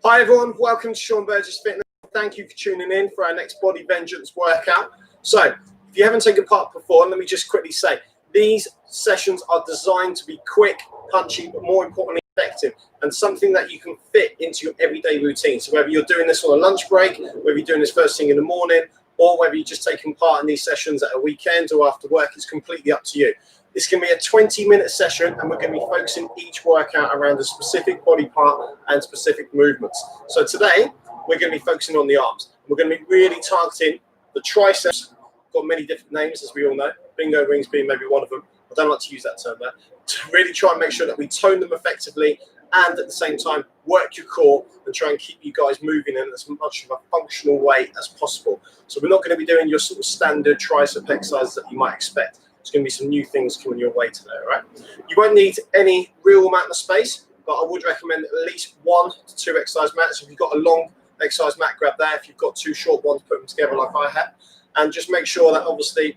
Hi everyone, welcome to Sean Burgess Fitness. Thank you for tuning in for our next Body Vengeance workout. So, if you haven't taken part before, let me just quickly say, these sessions are designed to be quick, punchy, but more importantly, effective, and something that you can fit into your everyday routine. So whether you're doing this on a lunch break, whether you're doing this first thing in the morning, or whether you're just taking part in these sessions at a weekend or after work, it's completely up to you. This can be a 20-minute session, and we're going to be focusing each workout around a specific body part and specific movements. So today, we're going to be focusing on the arms. We're going to be really targeting the triceps. Got many different names, as we all know. Bingo rings being maybe one of them. I don't like to use that term there. To really try and make sure that we tone them effectively and at the same time work your core and try and keep you guys moving in as much of a functional way as possible. So we're not going to be doing your sort of standard tricep exercises that you might expect. There's going to be some new things coming your way today, all right? You won't need any real amount of space, but I would recommend at least 1 to 2 exercise mats. If you've got a long exercise mat, grab that. If you've got 2 short ones, put them together like I have. And just make sure that obviously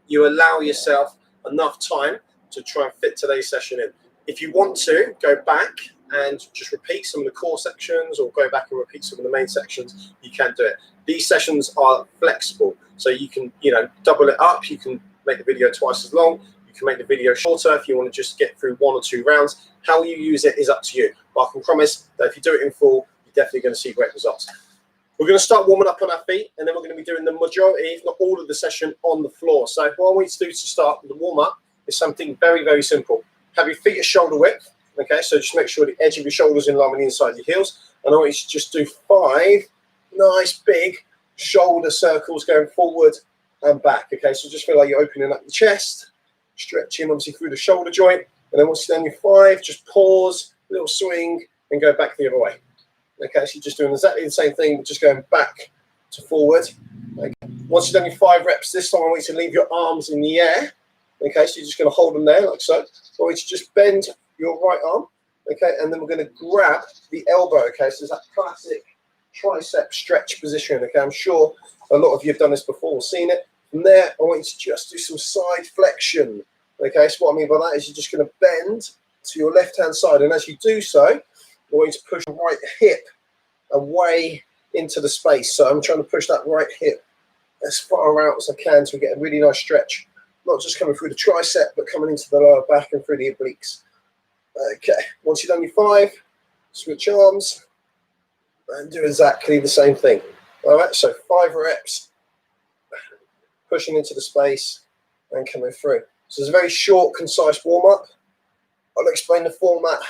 you allow yourself enough time to try and fit today's session in. If you want to, go back and just repeat some of the core sections or go back and repeat some of the main sections, you can do it. These sessions are flexible, so you can, double it up. You can make the video twice as long. You can make the video shorter if you want to just get through 1 or 2 rounds. How you use it is up to you. But I can promise that if you do it in full, you're definitely going to see great results. We're going to start warming up on our feet, and then we're going to be doing the majority, if not all of the session, on the floor. So what I want you to do to start the warm-up is something very, very simple. Have your feet at shoulder width, okay? So just make sure the edge of your shoulders in line with the inside of your heels. And I want you to just do 5 nice big shoulder circles going forward and back, okay? So just feel like you're opening up your chest, stretching obviously through the shoulder joint. And then once you've done your 5, just pause, a little swing, and go back the other way. Okay, so you're just doing exactly the same thing, but just going back to forward. Okay. Once you've done your 5 reps, this time I want you to leave your arms in the air. Okay, so you're just going to hold them there like so. I want you to just bend your right arm. Okay, and then we're going to grab the elbow. Okay, so it's that classic tricep stretch position. Okay, I'm sure a lot of you have done this before, seen it. From there, I want you to just do some side flexion. Okay, so what I mean by that is you're just going to bend to your left-hand side, and as you do so, I want you to push the right hip away into the space. So I'm trying to push that right hip as far out as I can so we get a really nice stretch. Not just coming through the tricep, but coming into the lower back and through the obliques. Okay, once you've done your 5, switch arms and do exactly the same thing. All right, so 5 reps, pushing into the space and coming through. So it's a very short, concise warm-up. I'll explain the format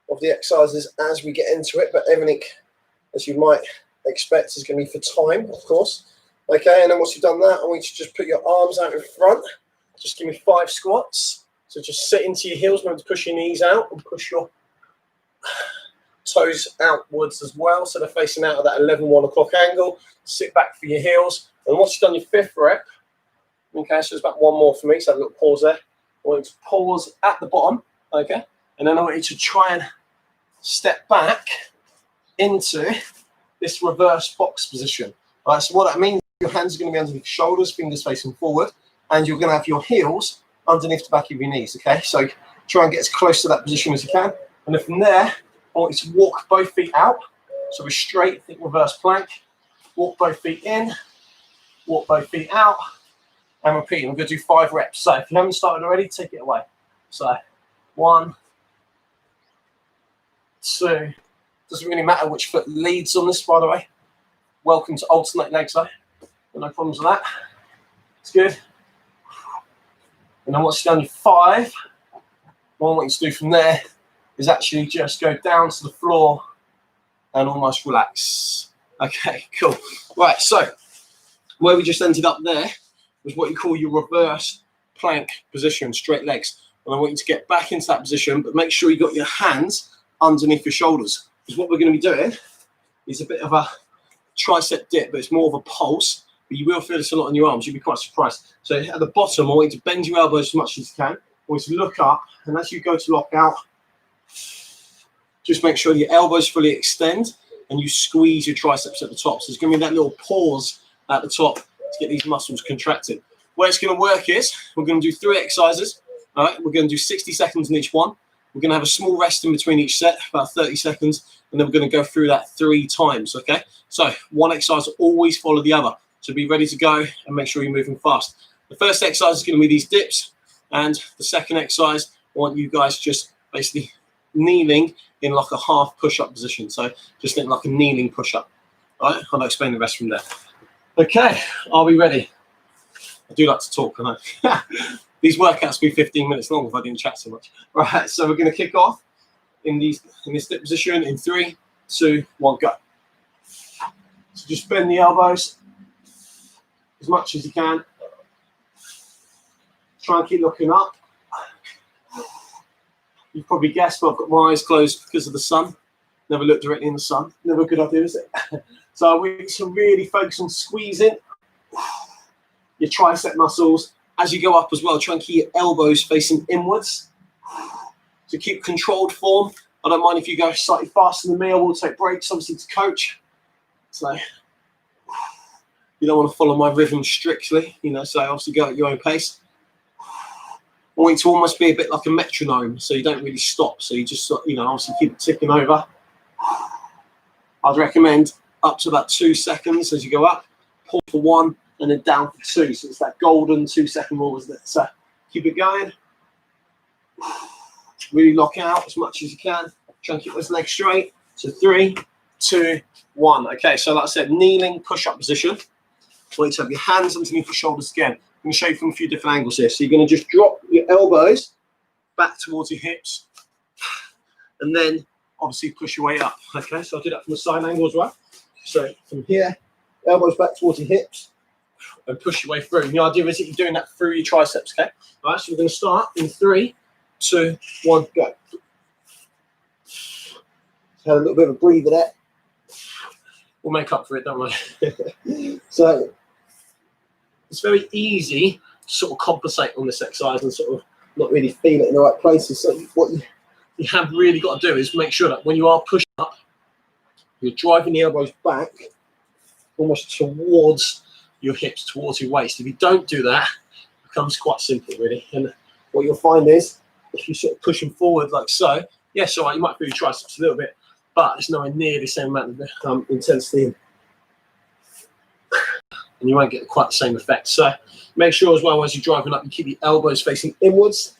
of the exercises as we get into it, but everything, as you might expect, is going to be for time, of course. Okay, and then once you've done that, I want you to just put your arms out in front. Just give me 5 squats. So just sit into your heels, remember to push your knees out and push your toes outwards as well, so they're facing out at that 1 o'clock angle. Sit back for your heels, and once you've done your 5th rep, okay, so there's about 1 more for me, so have a little pause there. I want you to pause at the bottom, okay, and then I want you to try and step back into this reverse box position. All right, so what that means, your hands are going to be underneath your shoulders, fingers facing forward, and you're going to have your heels underneath the back of your knees, okay? So try and get as close to that position as you can. And then from there, I want you to walk both feet out. So we're straight, think reverse plank. Walk both feet in, walk both feet out, and repeat. We're going to do 5 reps. So if you haven't started already, take it away. So 1, 2. Doesn't really matter which foot leads on this, by the way. Welcome to alternate legs, though. No problems with that. It's good. And then once you've done your 5, what I want you to do from there is actually just go down to the floor and almost relax. Okay, cool. Right, so where we just ended up there was what you call your reverse plank position, straight legs. And I want you to get back into that position, but make sure you got your hands underneath your shoulders. Because what we're going to be doing is a bit of a tricep dip, but it's more of a pulse. But you will feel this a lot in your arms. You'll be quite surprised. So at the bottom, I want you to bend your elbows as much as you can. I want you to look up, and as you go to lock out, just make sure your elbows fully extend and you squeeze your triceps at the top. So there's going to be that little pause at the top to get these muscles contracted. Where it's going to work is we're going to do 3 exercises. All right, we're going to do 60 seconds in each one. We're going to have a small rest in between each set, about 30 seconds, and then we're going to go through that 3 times, okay? So one exercise will always follow the other. So be ready to go and make sure you're moving fast. The first exercise is going to be these dips, and the second exercise, I want you guys just basically kneeling in like a half push-up position. So just think like a kneeling push-up. All right, I'll explain the rest from there. Okay, are we ready? I do like to talk, I know. These workouts be 15 minutes long if I didn't chat so much. Right, so we're going to kick off in this dip position in 3, 2, 1, go. So just bend the elbows as much as you can. Try and keep looking up. You've probably guessed, but I've got my eyes closed because of the sun. Never look directly in the sun. Never a good idea, is it? So we need to really focus on squeezing your tricep muscles. As you go up as well, try and keep your elbows facing inwards. So keep controlled form. I don't mind if you go slightly faster than me. I will take breaks, obviously, to coach. So you don't want to follow my rhythm strictly, you know, so obviously go at your own pace. I want it to almost be a bit like a metronome, so you don't really stop. So you just, you know, obviously keep it ticking over. I'd recommend up to about 2 seconds as you go up. Pause for 1 and then down for 2. So it's that golden 2-second rule, isn't it? So keep it going. Really lock out as much as you can. Try and keep those legs straight. So 3, 2, 1. Okay, so like I said, kneeling push-up position. I want you to have your hands underneath your shoulders again. I'm going to show you from a few different angles here. So you're going to just drop your elbows back towards your hips and then obviously push your way up. Okay, so I'll do that from the side angle as well. So from here, elbows back towards your hips and push your way through. And the idea is that you're doing that through your triceps, okay? All right, so we're going to start in 3, 2, 1, go. Had a little bit of a breather there. We'll make up for it, don't we? So it's very easy to sort of compensate on this exercise and sort of not really feel it in the right places. So what you have really got to do is make sure that when you are pushing up, you're driving the elbows back almost towards your hips, towards your waist. If you don't do that, it becomes quite simple, really. And what you'll find is if you sort of push them forward like so, yes, all right, you might feel your triceps a little bit, but it's nowhere near the same amount of intensity. And you won't get quite the same effect. So make sure as well as you're driving up, you keep your elbows facing inwards.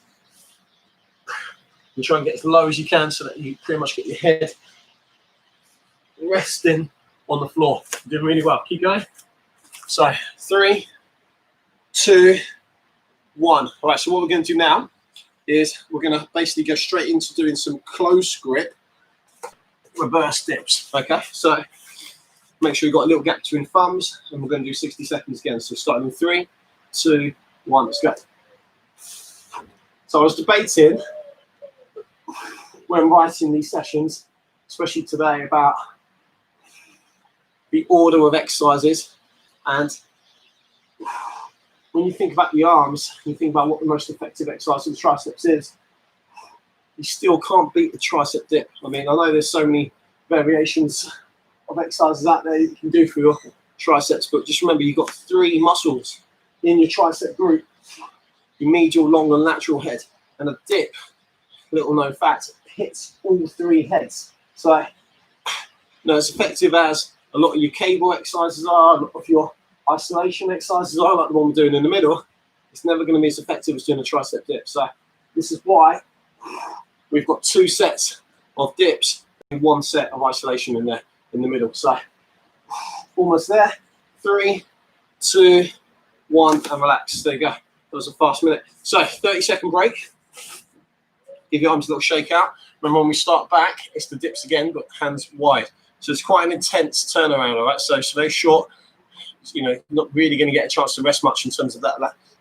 And try and get as low as you can so that you pretty much get your head resting on the floor. You're doing really well. Keep going. So 3, 2, 1. All right, so what we're going to do now is we're going to basically go straight into doing some close grip reverse dips. Okay, so make sure you've got a little gap between thumbs, and we're going to do 60 seconds again. So starting in 3, 2, 1, let's go. So I was debating when writing these sessions, especially today, about the order of exercises. And when you think about the arms, you think about what the most effective exercise for the triceps is, you still can't beat the tricep dip. I mean, I know there's so many variations of exercises out there you can do for your triceps, but just remember you've got 3 muscles in your tricep group: your medial, long, and lateral head. And a dip, little known fact, hits all 3 heads. So, you know, as effective as a lot of your cable exercises are, a lot of your isolation exercises are, like the one we're doing in the middle, it's never going to be as effective as doing a tricep dip. So this is why we've got 2 sets of dips and 1 set of isolation in there in the middle. So almost there. 3, 2, 1, and relax. There you go. That was a fast minute. So 30-second break. Give your arms a little shake out. Remember, when we start back, it's the dips again, but hands wide. So it's quite an intense turnaround, all right? So it's very short. You know, not really going to get a chance to rest much in terms of that,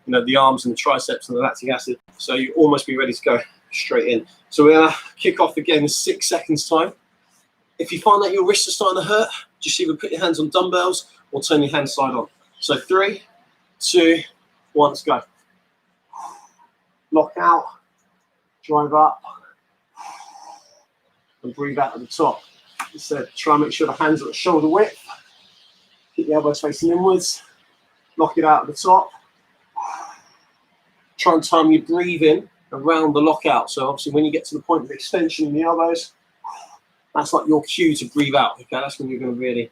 you know, the arms and the triceps and the lactic acid. So you almost be ready to go straight in. So we're going to kick off again in 6 seconds time. If you find that your wrists are starting to hurt, just either put your hands on dumbbells or turn your hands side on. So 3, 2, 1, let's go. Lock out, drive up, and breathe out at the top. So try and make sure the hands are at shoulder width. Keep the elbows facing inwards. Lock it out at the top. Try and time your breathing around the lockout. So obviously when you get to the point of extension in the elbows, that's like your cue to breathe out. Okay, that's when you're going to really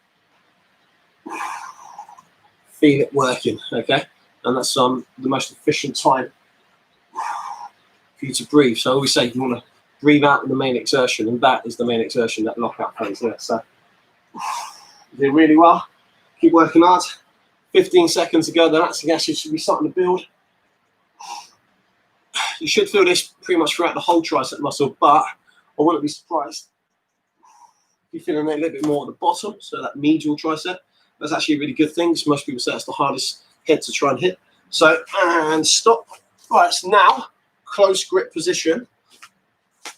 feel it working. Okay, and that's the most efficient time for you to breathe. So I always say you want to breathe out in the main exertion, and that is the main exertion, that lockout phase there. So you did really well. Keep working hard. 15 seconds ago, then that's actually should be starting to build. You should feel this pretty much throughout the whole tricep muscle, but I wouldn't be surprised if you're feeling it a little bit more at the bottom, so that medial tricep. That's actually a really good thing, because most people say that's the hardest head to try and hit. So, and stop. Right, so now, close grip position.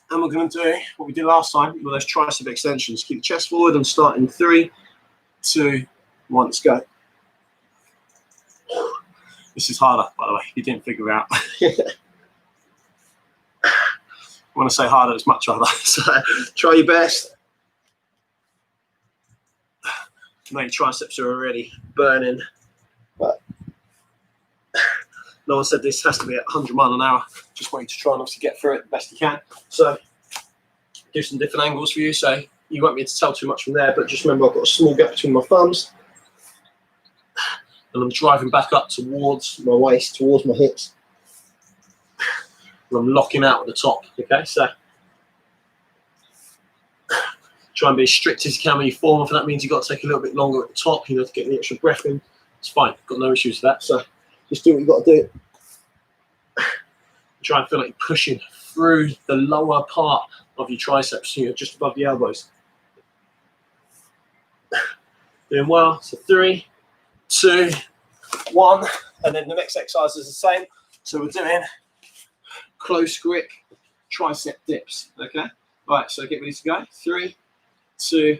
And we're going to do what we did last time with those tricep extensions. Keep the chest forward and start in 3, 2, 1, let's go. This is harder, by the way, if you didn't figure it out. When I say harder, it's much harder. So try your best. My triceps are already burning, but no one said this has to be at 100 miles an hour. Just want you to try and obviously get through it the best you can. So do some different angles for you, so you won't be able to tell too much from there, but just remember I've got a small gap between my thumbs, and I'm driving back up towards my waist, towards my hips. And I'm locking out at the top, okay? So try and be as strict as you can when you form off, and that means you've got to take a little bit longer at the top, you know, to get the extra breath in. It's fine, got no issues with that. So just do what you've got to do. Try and feel like you're pushing through the lower part of your triceps, you know, just above the elbows. Doing well. So 3, 2, 1, and then the next exercise is the same. So we're doing close grip tricep dips. Okay. Right. So get ready to go. 3, 2,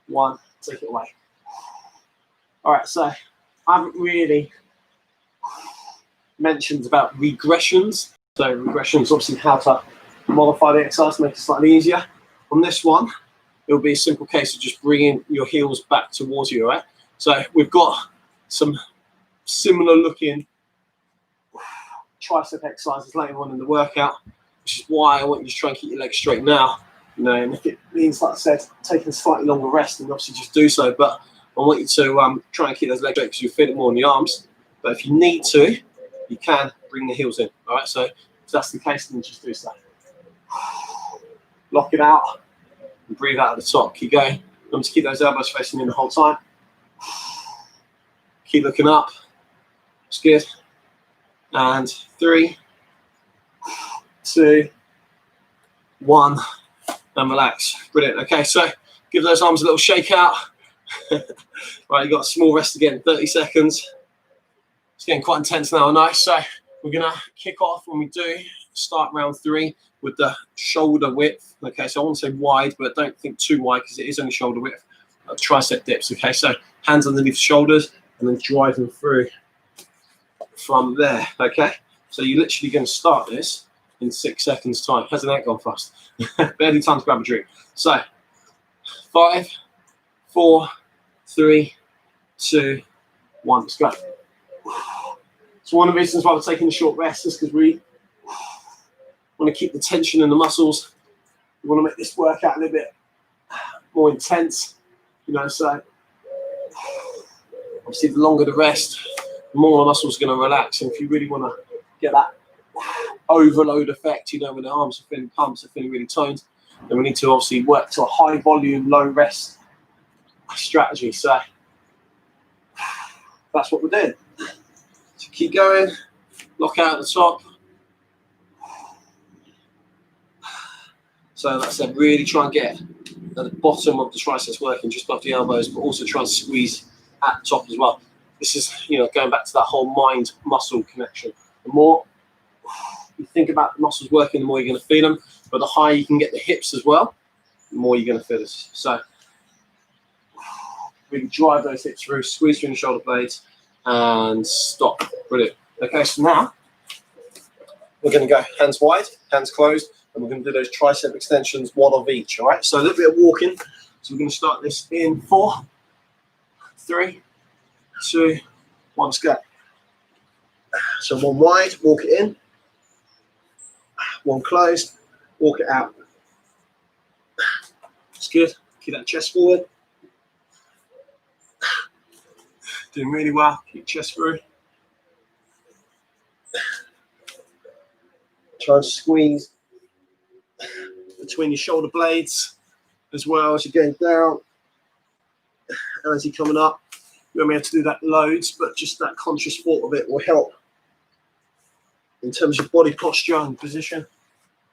1. Take it away. All right. So I haven't really mentioned about regressions. So regressions, obviously, how to modify the exercise to make it slightly easier. On this one, it'll be a simple case of just bringing your heels back towards you. All right. So we've got some similar looking tricep exercises later on in the workout, which is why I want you to try and keep your legs straight now. You know, and if it means, like I said, taking a slightly longer rest, then obviously just do so. But I want you to try and keep those legs straight, because you feel it more in the arms. But if you need to, you can bring the heels in. All right. So if that's the case, then just do so. Lock it out and breathe out at the top. Keep going. Remember to keep those elbows facing in the whole time. Keep looking up. It's good. And 3, 2, 1, and relax. Brilliant. Okay, so give those arms a little shake out. Right, you got a small rest again, 30 seconds. It's getting quite intense now, nice. So we're gonna kick off when we do start round 3 with the shoulder width. Okay, so I want to say wide, but don't think too wide, because it is only shoulder width. Tricep dips. Okay, so hands underneath the shoulders and then drive them through from there. Okay, so you're literally going to start this in 6 seconds time. Hasn't that gone fast? Barely time to grab a drink. So 5, 4, 3, 2, 1. Let's go. So one of the reasons why we're taking a short rest is because we want to keep the tension in the muscles. We want to make this workout a little bit more intense, you know. So obviously, the longer the rest, the more the muscles are going to relax. And if you really want to get that overload effect, you know, when the arms are feeling pumped, they're feeling really toned, then we need to obviously work to a high volume, low rest strategy. So that's what we're doing. So keep going, lock out at the top. So like I said, really try and get at the bottom of the triceps working, just above the elbows, but also try and squeeze at the top as well. This is, you know, going back to that whole mind-muscle connection. The more you think about the muscles working, the more you're going to feel them. But the higher you can get the hips as well, the more you're going to feel this. So we can drive those hips through, squeeze through the shoulder blades, and stop. Brilliant. Okay, so now we're going to go hands wide, hands closed, and we're going to do those tricep extensions, one of each. All right, so a little bit of walking. So we're going to start this in 4, 3, 2, 1, let's go. So one wide, walk it in. One closed, walk it out. It's good. Keep that chest forward. Doing really well. Keep chest through. Try and squeeze between your shoulder blades as well as you're going down. And as you're coming up, you won't be able to do that loads, but just that conscious thought of it will help in terms of body posture and position.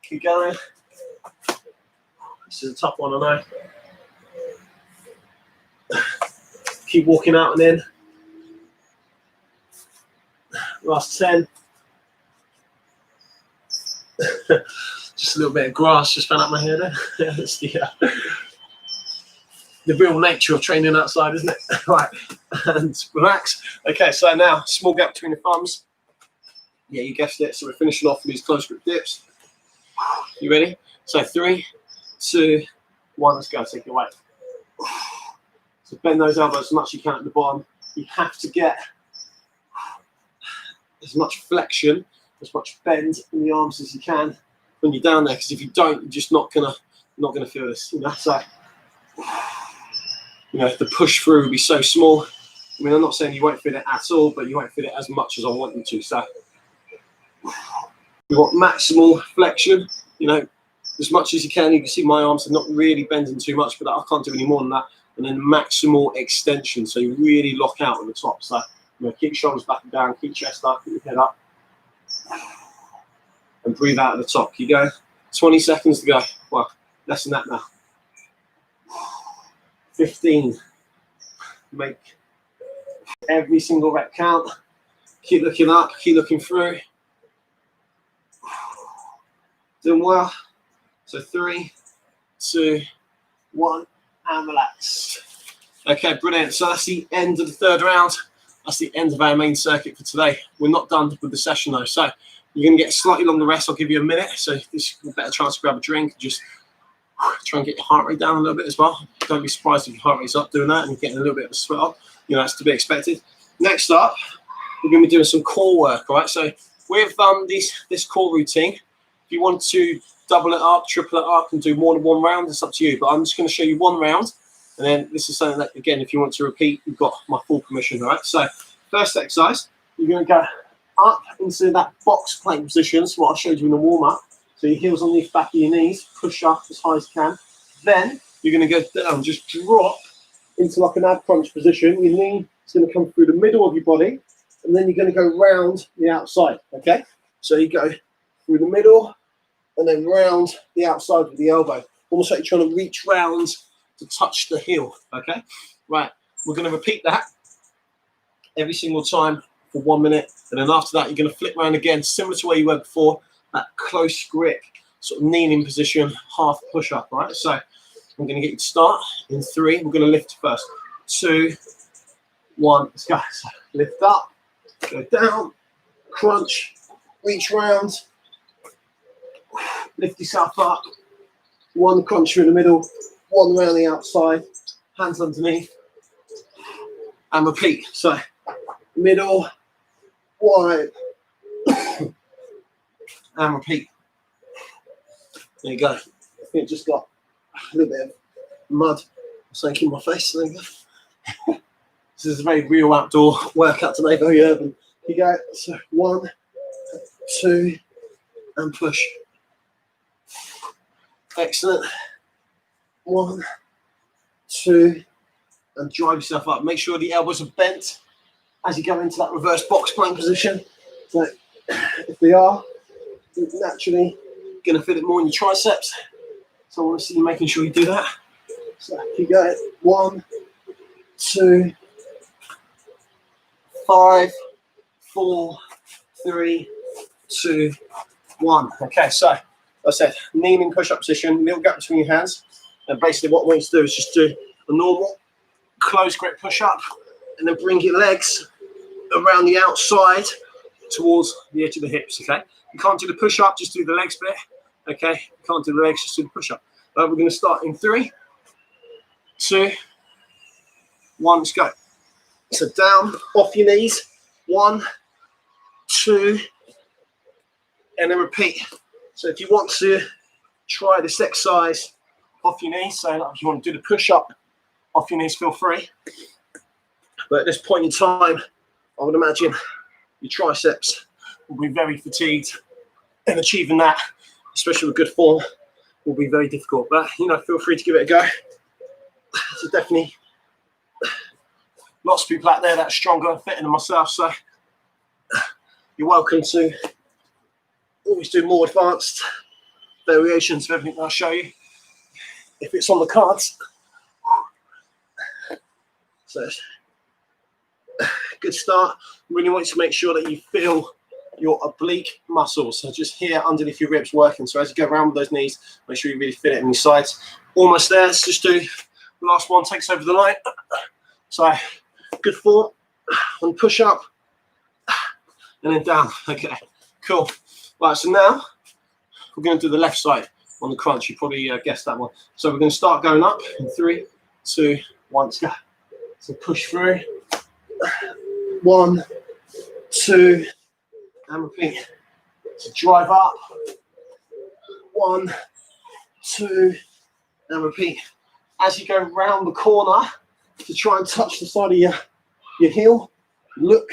Keep going. This is a tough one, I know. Keep walking out and in. Last 10. Just a little bit of grass just fell out my hair there. That's the real nature of training outside, isn't it? Right, and relax. Okay, so now small gap between the thumbs. Yeah, you guessed it. So we're finishing off with these close grip dips. You ready? So 3, 2, 1. Let's go. Take it away. So bend those elbows as much as you can at the bottom. You have to get as much flexion, as much bend in the arms as you can when you're down there, because if you don't, you're just not gonna feel this. You know, so the push through will be so small. I mean, I'm not saying you won't feel it at all, but you won't feel it as much as I want you to. So you want maximal flexion. You know, as much as you can. You can see my arms are not really bending too much, but I can't do any more than that. And then maximal extension, so you really lock out on the top. So keep shoulders back and down, keep chest up, keep your head up, and breathe out at the top. You go. 20 seconds to go. Well, less than that now. 15. Make every single rep count. Keep looking up, keep looking through. Doing well. So 3, 2, 1, and relax. Okay, brilliant. So that's the end of the third round. That's the end of our main circuit for today. We're not done with the session though. So you're going to get a slightly longer rest. I'll give you a minute. So this is a better chance to grab a drink. Just try and get your heart rate down a little bit as well. Don't be surprised if your heart rate's up doing that and you're getting a little bit of a sweat up. That's to be expected. Next up, we're going to be doing some core work, all right? So with this core routine, if you want to double it up, triple it up, and do more than one round, it's up to you. But I'm just going to show you one round. And then this is something that, again, if you want to repeat, you've got my full permission, all right? So first exercise, you're going to go up into that box plank position. So what I showed you in the warm-up. So your heels underneath the back of your knees, push up as high as you can. Then you're going to go down, just drop into like an ab crunch position. Your knee is going to come through the middle of your body, and then you're going to go round the outside, okay? So you go through the middle, and then round the outside with the elbow. Almost like you're trying to reach round to touch the heel, okay? Right, we're going to repeat that every single time for 1 minute, and then after that, you're going to flip around again, similar to where you were before, that close grip, sort of kneeling position, half push-up, all right? So I'm going to get you to start in 3. We're going to lift first. 2, 1, let's go. So lift up, go down, crunch, reach round, lift yourself up, 1 crunch through the middle, 1 around the outside, hands underneath, and repeat. So middle, wide, and repeat. There you go. I think it just got a little bit of mud soaking my face. There you go. This is a very real outdoor workout today, very urban. Here you go. So 1, 2, and push. Excellent. 1, 2, and drive yourself up. Make sure the elbows are bent as you go into that reverse box plank position. So if they are, you're naturally going to feel it more in your triceps. So I want to see you making sure you do that. So keep going. 1, 2, 5, 4, 3, 2, 1. Okay, so like I said, kneeling push-up position, little gap between your hands. And basically what I want you to do is just do a normal close grip push-up and then bring your legs around the outside towards the edge of the hips, okay? You can't do the push-up, just do the legs bit, okay? You can't do the legs, just do the push-up. We're going to start in 3, 2, 1, let's go. So down, off your knees, 1, 2, and then repeat. So if you want to try this exercise off your knees, so if you want to do the push-up off your knees, feel free. But at this point in time, I would imagine your triceps will be very fatigued, and achieving that, especially with good form, will be very difficult. But feel free to give it a go. So definitely lots of people out there that are stronger and fitter than myself, so you're welcome to always do more advanced variations of everything I'll show you if it's on the cards. So good start. Really want you to make sure that you feel your oblique muscles, so just here underneath your ribs working. So as you go around with those knees, make sure you really feel it in your sides. Almost there. Let's just do the last one, takes over the line. So good form on push up and then down. Okay, cool. Right, so now we're going to do the left side on the crunch. You probably guessed that one. So we're going to start going up in 3, 2, 1, let's go. So push through. 1, 2, and repeat. So drive up. 1, 2, and repeat. As you go round the corner to try and touch the side of your heel, look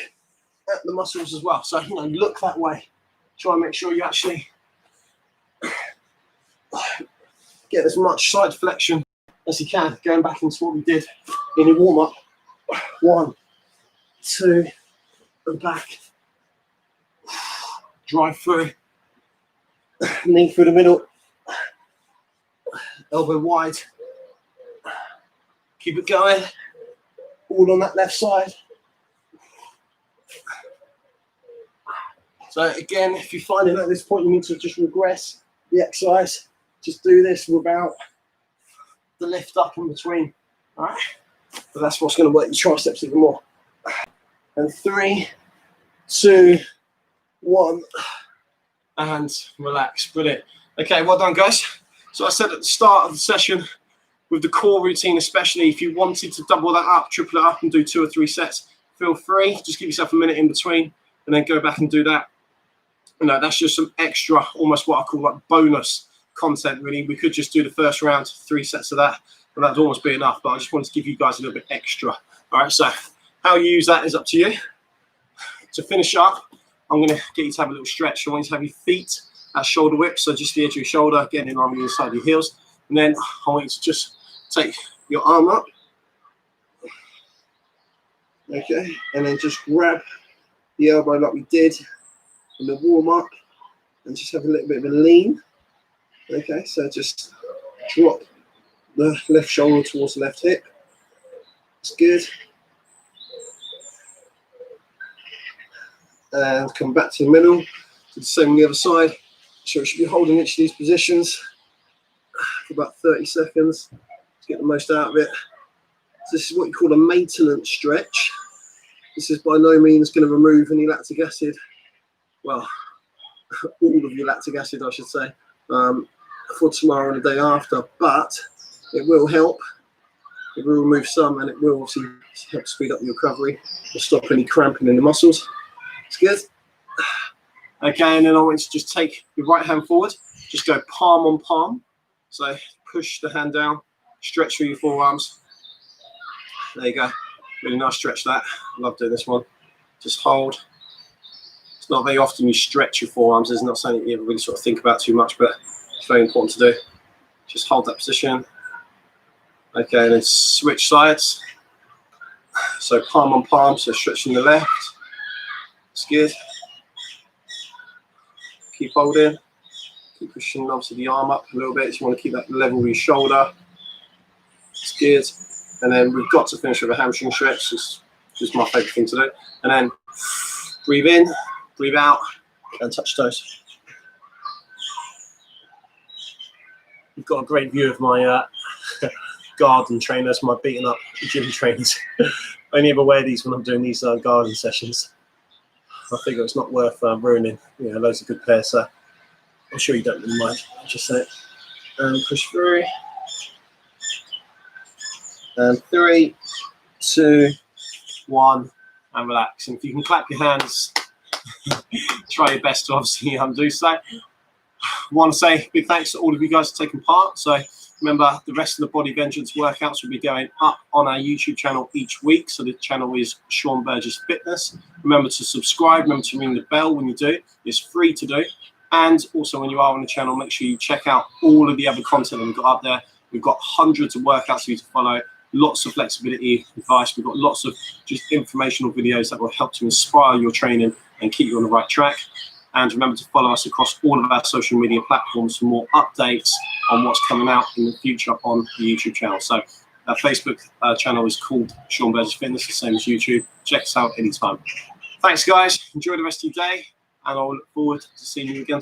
at the muscles as well. So look that way. Try and make sure you actually get as much side flexion as you can. Going back into what we did in your warm up. 1, 2, and back. Drive through. Knee through the middle. Elbow wide. Keep it going. All on that left side. So again, if you find it at this point you need to just regress the exercise, just do this without the lift up in between. All right? But that's what's going to work your triceps even more. And 3, 2, 1, and relax. Brilliant. Okay, well done, guys. So I said at the start of the session, with the core routine especially, if you wanted to double that up, triple it up and do 2 or 3 sets, feel free. Just give yourself a minute in between and then go back and do that. That's just some extra, almost what I call like bonus content, really. We could just do the first round, 3 sets of that, and that'd almost be enough, but I just wanted to give you guys a little bit extra. All right, so how you use that is up to you. To finish up, I'm going to get you to have a little stretch. I want you to have your feet at shoulder width, so just the edge of your shoulder, getting in line with the inside of your heels. And then I want you to just take your arm up. Okay, and then just grab the elbow like we did in the warm up and just have a little bit of a lean. Okay, so just drop the left shoulder towards the left hip. That's good. And come back to the middle. Do the same on the other side. So we should be holding each of these positions for about 30 seconds to get the most out of it. So this is what you call a maintenance stretch. This is by no means going to remove any lactic acid. Well, all of your lactic acid, I should say, for tomorrow and the day after, but it will help. It will remove some, and it will obviously help speed up your recovery and stop any cramping in the muscles. It's good. Okay, and then I want you to just take your right hand forward, just go palm on palm. So push the hand down, stretch through your forearms. There you go. Really nice stretch that. I love doing this one. Just hold. It's not very often you stretch your forearms. It's not something you ever really sort of think about too much, but it's very important to do. Just hold that position. Okay, and then switch sides. So palm on palm, so stretching the left. It's good. Keep holding. Keep pushing obviously the arm up a little bit. So you want to keep that level with your shoulder. It's good. And then we've got to finish with a hamstring stretch. It's just my favourite thing to do. And then breathe in, breathe out, and touch toes. You've got a great view of my garden trainers, my beaten up gym trainers. I only ever wear these when I'm doing these garden sessions. I figure it's not worth ruining, loads of good pairs. So I'm sure you don't really mind. Just say it. And push through. And 3, 2, 1, and relax. And if you can clap your hands, try your best to obviously do so. want to say big thanks to all of you guys for taking part. So remember, the rest of the Body Vengeance workouts will be going up on our YouTube channel each week. So the channel is Sean Burgess Fitness. Remember to subscribe. Remember to ring the bell when you do. It's free to do. And also when you are on the channel, make sure you check out all of the other content that we've got up there. We've got hundreds of workouts for you to follow, lots of flexibility advice. We've got lots of just informational videos that will help to inspire your training and keep you on the right track. And remember to follow us across all of our social media platforms for more updates on what's coming out in the future on the YouTube channel. So our Facebook channel is called Sean Burgess Fitness, the same as YouTube. Check us out anytime. Thanks, guys. Enjoy the rest of your day, and I'll look forward to seeing you again.